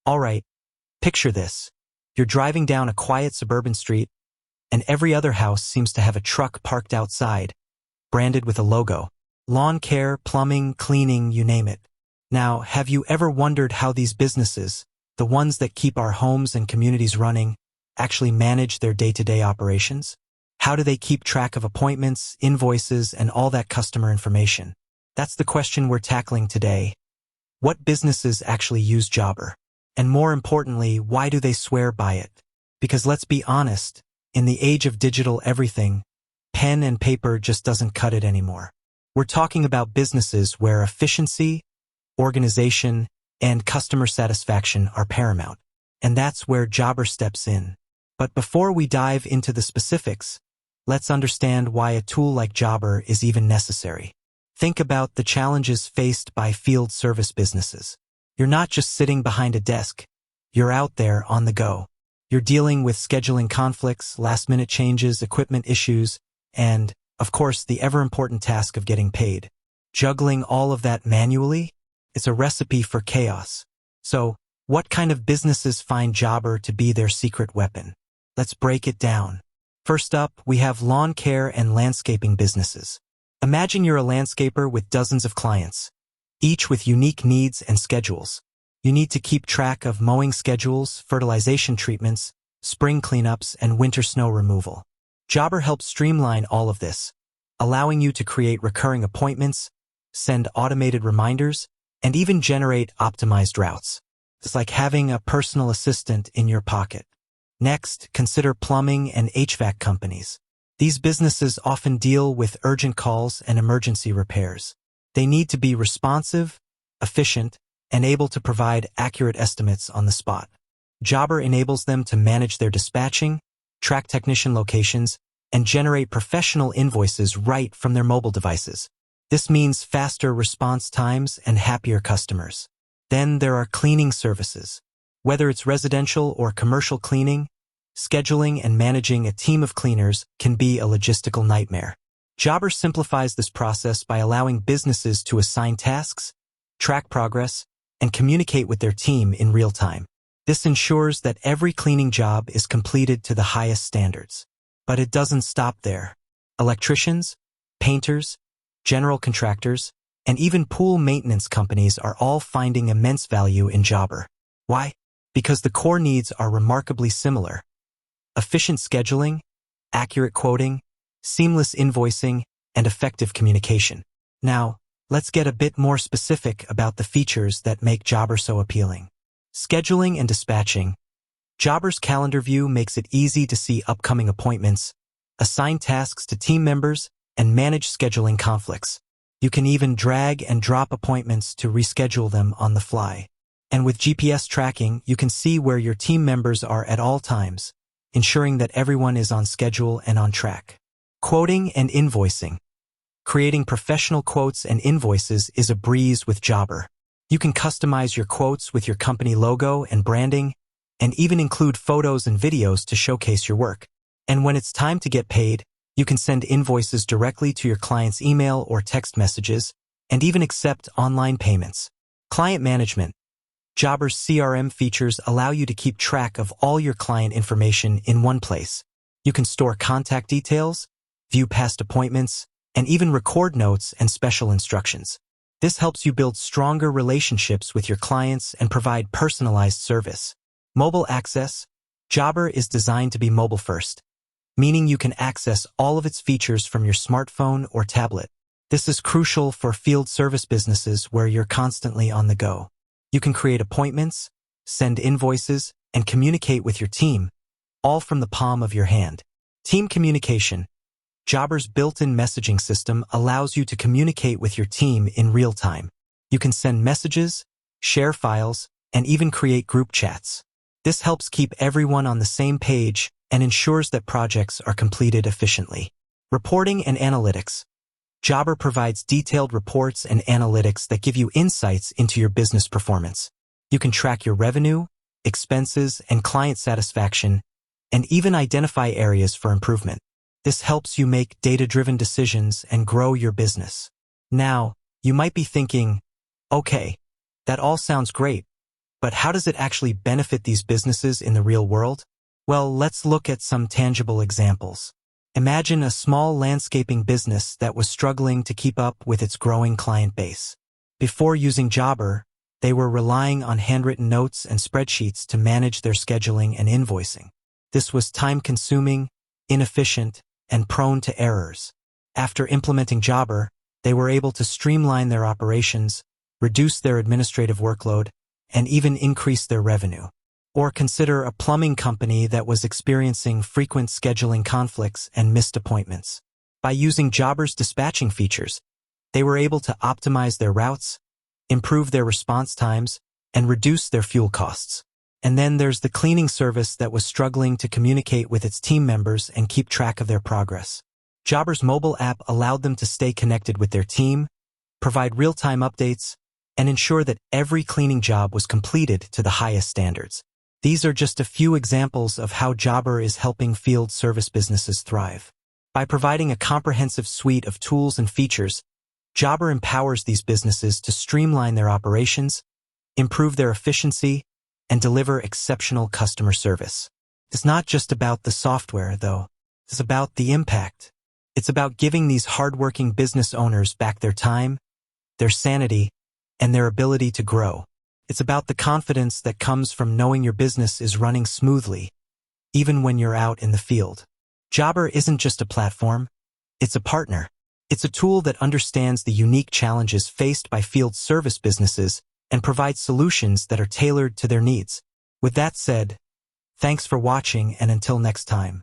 Alright, picture this. You're driving down a quiet suburban street, and every other house seems to have a truck parked outside, branded with a logo. Lawn care, plumbing, cleaning, you name it. Now, have you ever wondered how these businesses, the ones that keep our homes and communities running, actually manage their day-to-day operations? How do they keep track of appointments, invoices, and all that customer information? That's the question we're tackling today. What businesses actually use Jobber? And more importantly, why do they swear by it? Because let's be honest, in the age of digital everything, pen and paper just doesn't cut it anymore. We're talking about businesses where efficiency, organization, and customer satisfaction are paramount. And that's where Jobber steps in. But before we dive into the specifics, let's understand why a tool like Jobber is even necessary. Think about the challenges faced by field service businesses. You're not just sitting behind a desk. You're out there on the go. You're dealing with scheduling conflicts, last-minute changes, equipment issues, and, of course, the ever-important task of getting paid. Juggling all of that manually? It's a recipe for chaos. So, what kind of businesses find Jobber to be their secret weapon? Let's break it down. First up, we have lawn care and landscaping businesses. Imagine you're a landscaper with dozens of clients, each with unique needs and schedules. You need to keep track of mowing schedules, fertilization treatments, spring cleanups, and winter snow removal. Jobber helps streamline all of this, allowing you to create recurring appointments, send automated reminders, and even generate optimized routes. It's like having a personal assistant in your pocket. Next, consider plumbing and HVAC companies. These businesses often deal with urgent calls and emergency repairs. They need to be responsive, efficient, and able to provide accurate estimates on the spot. Jobber enables them to manage their dispatching, track technician locations, and generate professional invoices right from their mobile devices. This means faster response times and happier customers. Then there are cleaning services. Whether it's residential or commercial cleaning, scheduling and managing a team of cleaners can be a logistical nightmare. Jobber simplifies this process by allowing businesses to assign tasks, track progress, and communicate with their team in real time. This ensures that every cleaning job is completed to the highest standards. But it doesn't stop there. Electricians, painters, general contractors, and even pool maintenance companies are all finding immense value in Jobber. Why? Because the core needs are remarkably similar. Efficient scheduling, accurate quoting, seamless invoicing, and effective communication. Now, let's get a bit more specific about the features that make Jobber so appealing. Scheduling and dispatching. Jobber's calendar view makes it easy to see upcoming appointments, assign tasks to team members, and manage scheduling conflicts. You can even drag and drop appointments to reschedule them on the fly. And with GPS tracking, you can see where your team members are at all times, ensuring that everyone is on schedule and on track. Quoting and invoicing. Creating professional quotes and invoices is a breeze with Jobber. You can customize your quotes with your company logo and branding, and even include photos and videos to showcase your work. And when it's time to get paid, you can send invoices directly to your client's email or text messages, and even accept online payments. Client management. Jobber's CRM features allow you to keep track of all your client information in one place. You can store contact details, view past appointments, and even record notes and special instructions. This helps you build stronger relationships with your clients and provide personalized service. Mobile access. Jobber is designed to be mobile first, meaning you can access all of its features from your smartphone or tablet. This is crucial for field service businesses where you're constantly on the go. You can create appointments, send invoices, and communicate with your team, all from the palm of your hand. Team communication. Jobber's built-in messaging system allows you to communicate with your team in real time. You can send messages, share files, and even create group chats. This helps keep everyone on the same page and ensures that projects are completed efficiently. Reporting and analytics. Jobber provides detailed reports and analytics that give you insights into your business performance. You can track your revenue, expenses, and client satisfaction, and even identify areas for improvement. This helps you make data-driven decisions and grow your business. Now, you might be thinking, okay, that all sounds great, But how does it actually benefit these businesses in the real world? Well, let's look at some tangible examples. Imagine a small landscaping business that was struggling to keep up with its growing client base. Before using Jobber, they were relying on handwritten notes and spreadsheets to manage their scheduling and invoicing. This was time-consuming, inefficient, and prone to errors. After implementing Jobber, they were able to streamline their operations, reduce their administrative workload, and even increase their revenue. Or consider a plumbing company that was experiencing frequent scheduling conflicts and missed appointments. By using Jobber's dispatching features, they were able to optimize their routes, improve their response times, and reduce their fuel costs. And then there's the cleaning service that was struggling to communicate with its team members and keep track of their progress. Jobber's mobile app allowed them to stay connected with their team, provide real-time updates, and ensure that every cleaning job was completed to the highest standards. These are just a few examples of how Jobber is helping field service businesses thrive. By providing a comprehensive suite of tools and features, Jobber empowers these businesses to streamline their operations, improve their efficiency, and deliver exceptional customer service. It's not just about the software, though. It's about the impact. It's about giving these hardworking business owners back their time, their sanity, and their ability to grow. It's about the confidence that comes from knowing your business is running smoothly, even when you're out in the field. Jobber isn't just a platform, it's a partner. It's a tool that understands the unique challenges faced by field service businesses and provides solutions that are tailored to their needs. With that said, thanks for watching, and until next time.